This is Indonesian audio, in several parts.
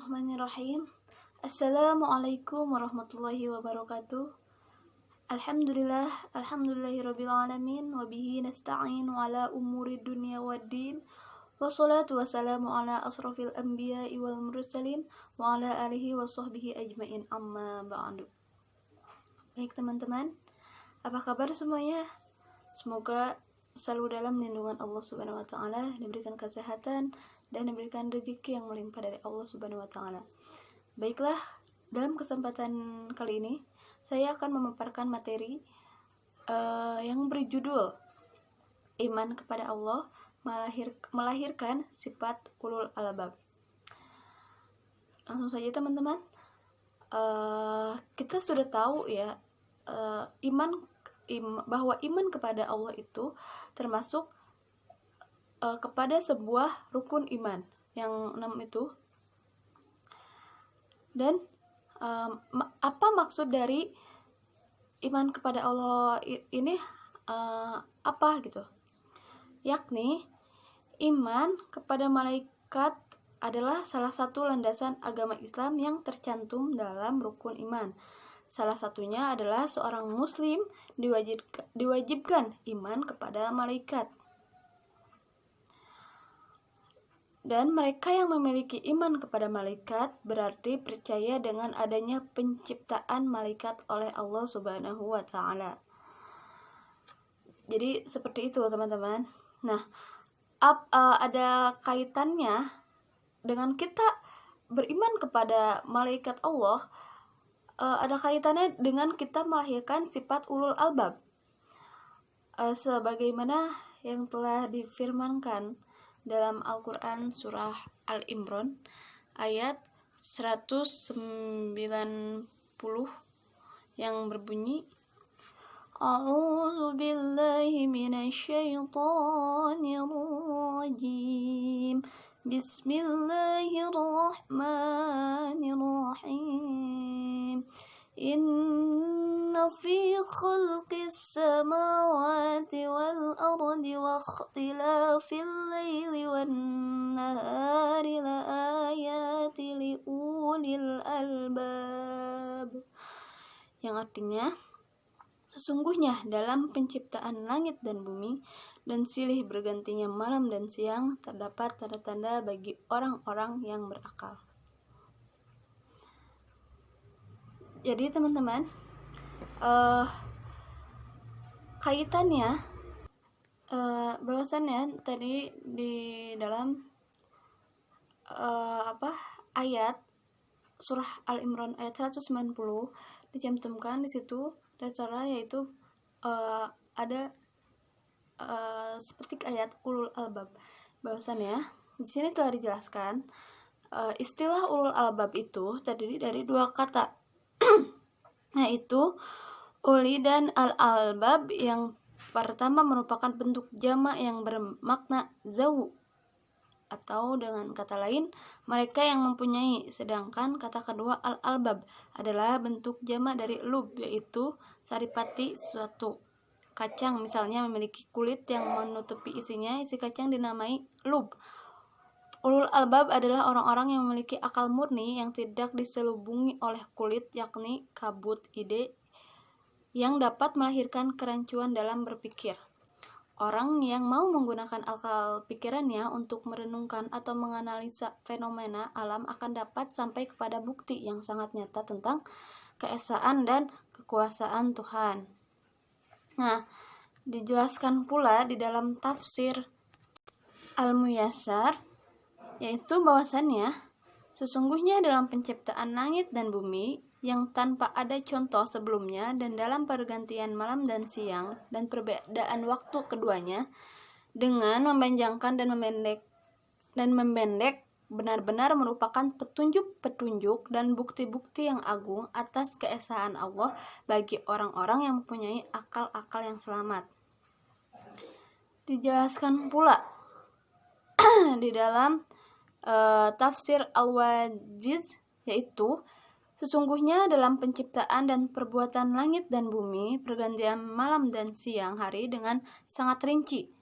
Bismillahirrahmanirrahim. Assalamualaikum warahmatullahi wabarakatuh. Alhamdulillahirabbil alamin wa bihi nasta'in ala umuri dunya waddin. Wassalatu wassalamu ala asrofil anbiya'i wal mursalin wa ala alihi wa sahbihi ajmain, amma ba'du. Baik teman-teman, apa kabar semuanya? Semoga selalu dalam lindungan Allah Subhanahu wa taala, diberikan kesehatan dan diberikan rezeki yang melimpah dari Allah Subhanahu wa taala. Baiklah, dalam kesempatan kali ini saya akan memaparkan materi yang berjudul Iman kepada Allah melahirkan sifat ulul albab. Langsung saja teman-teman, kita sudah tahu ya, bahwa iman kepada Allah itu termasuk kepada sebuah rukun iman yang 6 itu. Dan apa maksud dari iman kepada Allah ini, apa gitu? Yakni iman kepada malaikat adalah salah satu landasan agama Islam yang tercantum dalam rukun iman. Salah satunya adalah seorang muslim diwajibkan iman kepada malaikat. Dan mereka yang memiliki iman kepada malaikat berarti percaya dengan adanya penciptaan malaikat oleh Allah Subhanahu wa taala. Jadi seperti itu teman-teman. Nah, ada kaitannya dengan kita beriman kepada malaikat Allah, ada kaitannya dengan kita melahirkan sifat ulul albab. Sebagaimana yang telah difirmankan dalam Al-Quran surah Al-Imran ayat 190 yang berbunyi, A'udzu billahi minasyaitonir rajim. Bismillahirrahmanirrahim. Inna fi khalqis samawati wal ardi wa ikhtilafil laili wan nahari la ayati li ulil albab. Yang artinya, sesungguhnya dalam penciptaan langit dan bumi dan silih bergantinya malam dan siang terdapat tanda-tanda bagi orang-orang yang berakal. Jadi teman-teman, kaitannya bahwasannya tadi di dalam ayat surah Al-Imran ayat 190 dicantumkan di situ dasarnya, yaitu ada seperti ayat ulul albab. Bahwasannya di sini telah dijelaskan istilah ulul albab itu terdiri dari dua kata, yaitu uli dan al-albab. Yang pertama merupakan bentuk jamak yang bermakna zawu, atau dengan kata lain mereka yang mempunyai, sedangkan kata kedua al-albab adalah bentuk jamak dari lub, yaitu saripati suatu kacang misalnya memiliki kulit yang menutupi isinya. Isi kacang dinamai lub. Ulul albab adalah orang-orang yang memiliki akal murni yang tidak diselubungi oleh kulit, yakni kabut ide yang dapat melahirkan kerancuan dalam berpikir. Orang yang mau menggunakan akal pikirannya untuk merenungkan atau menganalisa fenomena alam akan dapat sampai kepada bukti yang sangat nyata tentang keesaan dan kekuasaan Tuhan. Nah, dijelaskan pula di dalam tafsir Al-Muyassar, yaitu bahwasannya sesungguhnya dalam penciptaan langit dan bumi yang tanpa ada contoh sebelumnya, dan dalam pergantian malam dan siang dan perbedaan waktu keduanya dengan memanjangkan dan memendek benar-benar merupakan petunjuk-petunjuk dan bukti-bukti yang agung atas keesaan Allah bagi orang-orang yang mempunyai akal-akal yang selamat. Dijelaskan pula di dalam tafsir Al-Wajiz, yaitu sesungguhnya dalam penciptaan dan perbuatan langit dan bumi, pergantian malam dan siang hari dengan sangat rinci.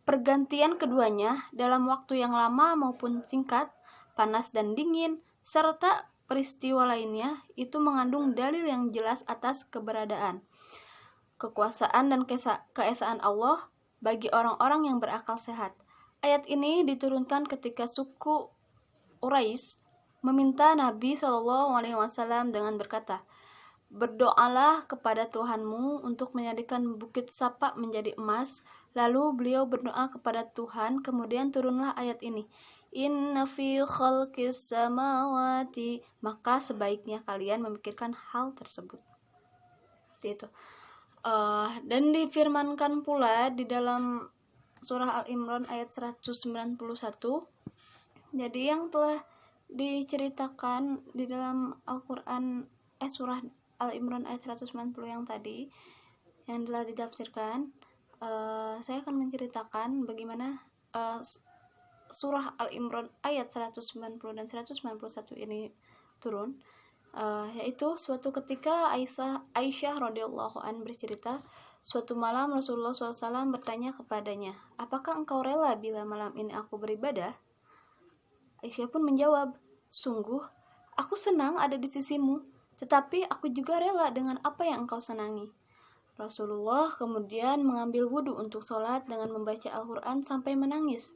Pergantian keduanya dalam waktu yang lama maupun singkat, panas dan dingin, serta peristiwa lainnya itu mengandung dalil yang jelas atas keberadaan, kekuasaan dan keesaan Allah bagi orang-orang yang berakal sehat. Ayat ini diturunkan ketika suku Quraisy meminta Nabi SAW dengan berkata, "Berdoalah kepada Tuhanmu untuk menjadikan bukit Safa menjadi emas." Lalu beliau berdoa kepada Tuhan, kemudian turunlah ayat ini, "Inna fi khalqis samawati." Maka sebaiknya kalian memikirkan hal tersebut. Itu. Dan difirmankan pula di dalam surah Al-Imran ayat 191. Jadi yang telah diceritakan di dalam Al-Quran surah Al-Imran ayat 190 yang tadi yang telah ditafsirkan, saya akan menceritakan bagaimana surah Al-Imran ayat 190 dan 191 ini turun. Yaitu suatu ketika Aisyah radhiyallahu an bercerita, suatu malam Rasulullah SAW bertanya kepadanya, "Apakah engkau rela bila malam ini aku beribadah?" Aisyah pun menjawab, "Sungguh, aku senang ada di sisimu, tetapi aku juga rela dengan apa yang engkau senangi." Rasulullah kemudian mengambil wudhu untuk sholat dengan membaca Al-Quran sampai menangis,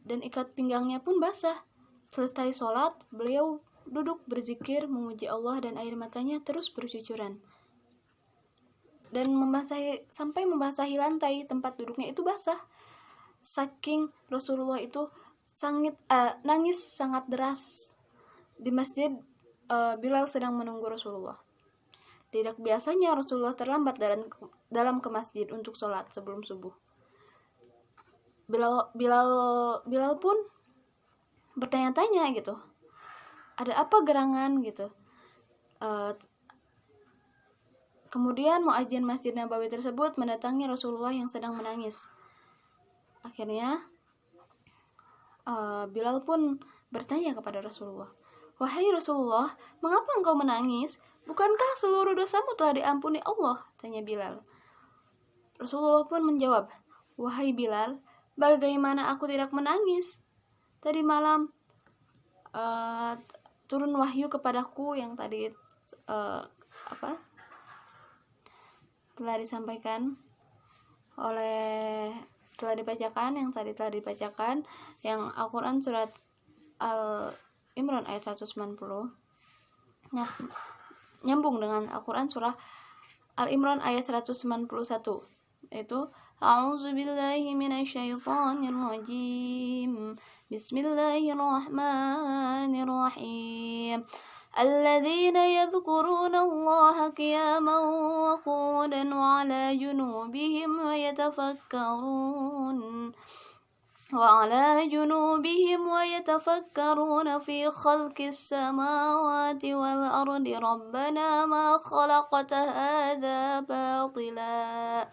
dan ikat pinggangnya pun basah. Selesai sholat, beliau duduk berzikir, memuji Allah, dan air matanya terus bercucuran. Dan sampai membasahi lantai tempat duduknya itu basah. Saking Rasulullah itu nangis sangat deras di masjid Bilal sedang menunggu Rasulullah. Tidak biasanya Rasulullah terlambat dalam ke masjid untuk sholat sebelum subuh. Bilal pun bertanya-tanya gitu, ada apa gerangan gitu. Kemudian muadzin Masjid Nabawi tersebut mendatangi Rasulullah yang sedang menangis. Akhirnya Bilal pun bertanya kepada Rasulullah, "Wahai Rasulullah, mengapa engkau menangis? Bukankah seluruh dosamu telah diampuni Allah?" tanya Bilal. Rasulullah pun menjawab, "Wahai Bilal, bagaimana aku tidak menangis? Tadi malam turun wahyu kepadaku yang tadi telah dibacakan yang Al-Quran surat Al-Imran ayat 190. Nah, nyambung dengan Al-Quran surah Al-Imran ayat 191, yaitu A'udzubillahi minasyaitonirrajim. Bismillahirrahmanirrahim. Alladzina yadhkuruna Allah qiyaman wa qu'udan wa 'ala junubihim wa yatafakkaruna fi khalqis samawati wal ardi rabbana ma khalaqta hadza batila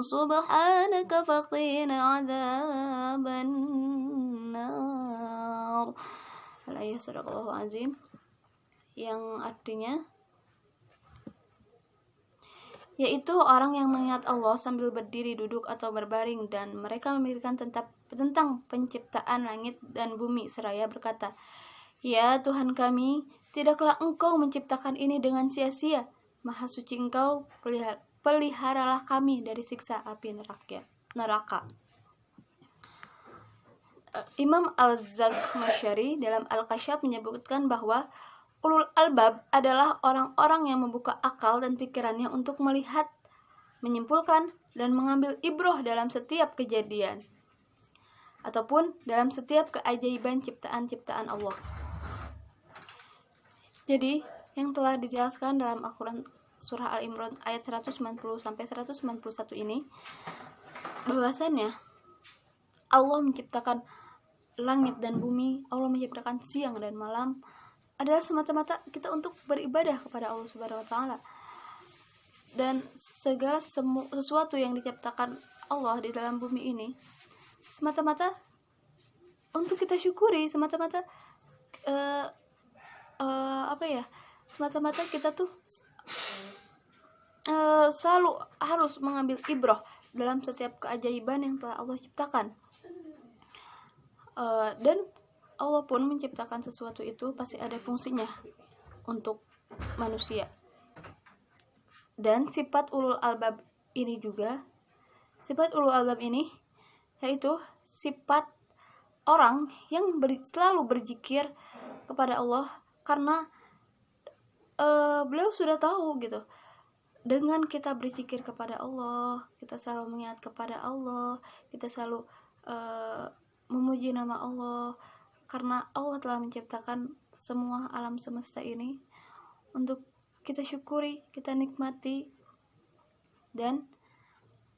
subhanaka faqina 'adzaban nar. Al-ayat sadaqallahu azim, yang artinya yaitu orang yang mengingat Allah sambil berdiri, duduk, atau berbaring, dan mereka memikirkan tentang penciptaan langit dan bumi seraya berkata, "Ya Tuhan kami, tidaklah Engkau menciptakan ini dengan sia-sia. Maha suci Engkau, peliharalah kami dari siksa api neraka." Imam Al-Zakhmasyari dalam Al-Kasyaf menyebutkan bahwa ulul albab adalah orang-orang yang membuka akal dan pikirannya untuk melihat, menyimpulkan, dan mengambil ibroh dalam setiap kejadian ataupun dalam setiap keajaiban ciptaan-ciptaan Allah. Jadi, yang telah dijelaskan dalam Al-Quran surah Al-Imran ayat 190 sampai 191 ini, bahwasannya Allah menciptakan langit dan bumi, Allah menciptakan siang dan malam, adalah semata-mata kita untuk beribadah kepada Allah Subhanahu wa taala. Dan segala sesuatu yang diciptakan Allah di dalam bumi ini semata-mata untuk kita syukuri, semata-mata semata-mata kita tuh selalu harus mengambil ibrah dalam setiap keajaiban yang telah Allah ciptakan. Dan Allah pun menciptakan sesuatu itu pasti ada fungsinya untuk manusia. Dan sifat ulul albab ini yaitu sifat orang yang selalu berzikir kepada Allah, karena beliau sudah tahu gitu, dengan kita berzikir kepada Allah, kita selalu mengingat kepada Allah, kita selalu memuji nama Allah, karena Allah telah menciptakan semua alam semesta ini untuk kita syukuri, kita nikmati, dan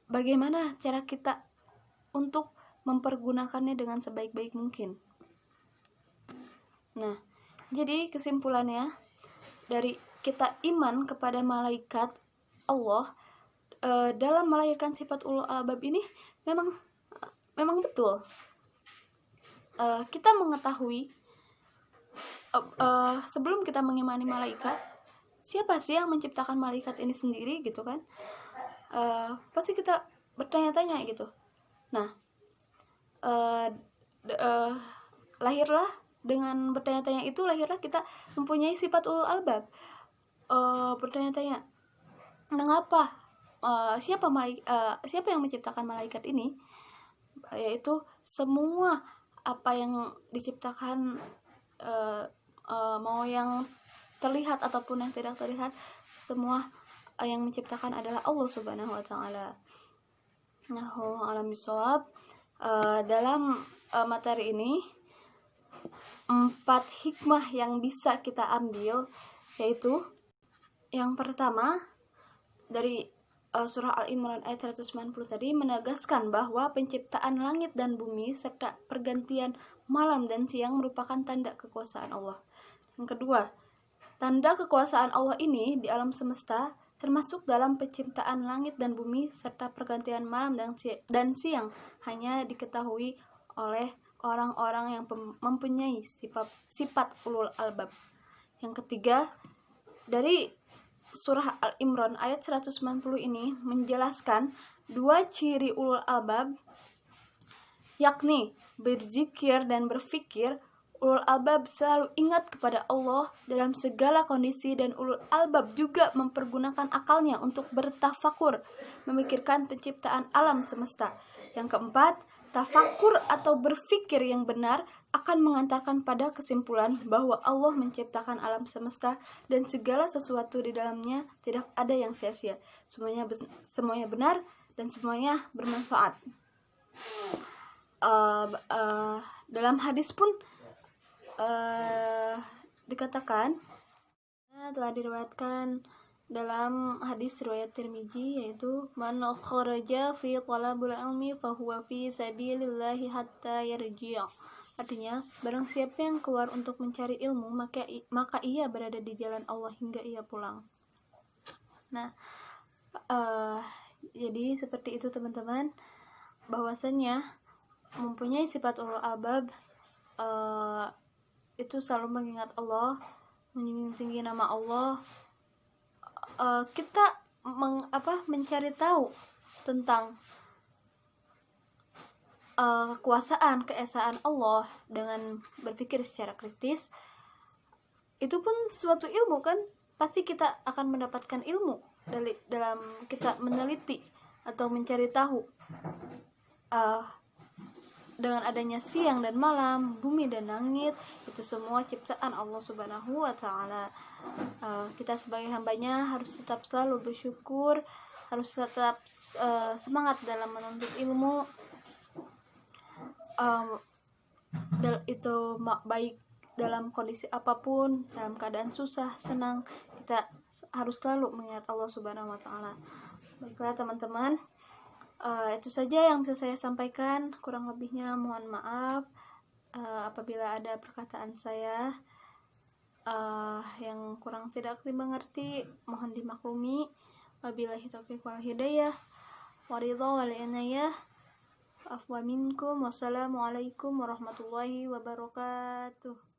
bagaimana cara kita untuk mempergunakannya dengan sebaik-baik mungkin. Nah, jadi kesimpulannya dari kita iman kepada malaikat Allah dalam melahirkan sifat ulul albab ini memang betul. Kita mengetahui sebelum kita mengimani malaikat, siapa sih yang menciptakan malaikat ini sendiri gitu kan? Pasti kita bertanya-tanya gitu. Nah, lahirlah dengan bertanya-tanya itu, lahirlah kita mempunyai sifat ulul albab. Bertanya-tanya, mengapa? Siapa yang menciptakan malaikat ini? Yaitu semua apa yang diciptakan, mau yang terlihat ataupun yang tidak terlihat, semua yang menciptakan adalah Allah Subhanahu wa taala. Nahu alam bisawab. Dalam materi ini 4 hikmah yang bisa kita ambil, yaitu yang pertama dari surah Al-Imran ayat 190 tadi menegaskan bahwa penciptaan langit dan bumi serta pergantian malam dan siang merupakan tanda kekuasaan Allah. Yang kedua, tanda kekuasaan Allah ini di alam semesta termasuk dalam penciptaan langit dan bumi serta pergantian malam dan siang hanya diketahui oleh orang-orang yang mempunyai sifat ulul albab. Yang ketiga, dari surah Al-Imran ayat 190 ini menjelaskan 2 ciri ulul albab, yakni berzikir dan berfikir. Ulul albab selalu ingat kepada Allah dalam segala kondisi, dan ulul albab juga mempergunakan akalnya untuk bertafakur, memikirkan penciptaan alam semesta. Yang keempat, tafakur atau berfikir yang benar akan mengantarkan pada kesimpulan bahwa Allah menciptakan alam semesta dan segala sesuatu di dalamnya tidak ada yang sia-sia. Semuanya benar dan semuanya bermanfaat. Dalam hadis pun dikatakan, telah diriwayatkan dalam hadis riwayat Tirmizi, yaitu man kharaja fi talabul ilmi fa huwa fi sabilillahi hatta yarji'. Artinya, barang siapa yang keluar untuk mencari ilmu, maka ia berada di jalan Allah hingga ia pulang. Nah, jadi seperti itu teman-teman, bahwasanya mempunyai sifat ulul albab itu selalu mengingat Allah, menjunjung tinggi nama Allah. Kita mencari tahu tentang kekuasaan, keesaan Allah dengan berpikir secara kritis. Itu pun suatu ilmu kan, pasti kita akan mendapatkan ilmu dalam kita meneliti atau mencari tahu dengan adanya siang dan malam, bumi dan langit, itu semua ciptaan Allah Subhanahu wa taala. Kita sebagai hambanya harus tetap selalu bersyukur, harus tetap semangat dalam menuntut ilmu. Itu baik dalam kondisi apapun, dalam keadaan susah, senang, kita harus selalu mengingat Allah Subhanahu wa taala. Baiklah teman-teman, itu saja yang bisa saya sampaikan. Kurang lebihnya mohon maaf apabila ada perkataan saya yang kurang tidak dimengerti, mohon dimaklumi. Wabillahi taufiq wal hidayah, waridha wal inayah. Afwa minkum. Wassalamualaikum warahmatullahi wabarakatuh.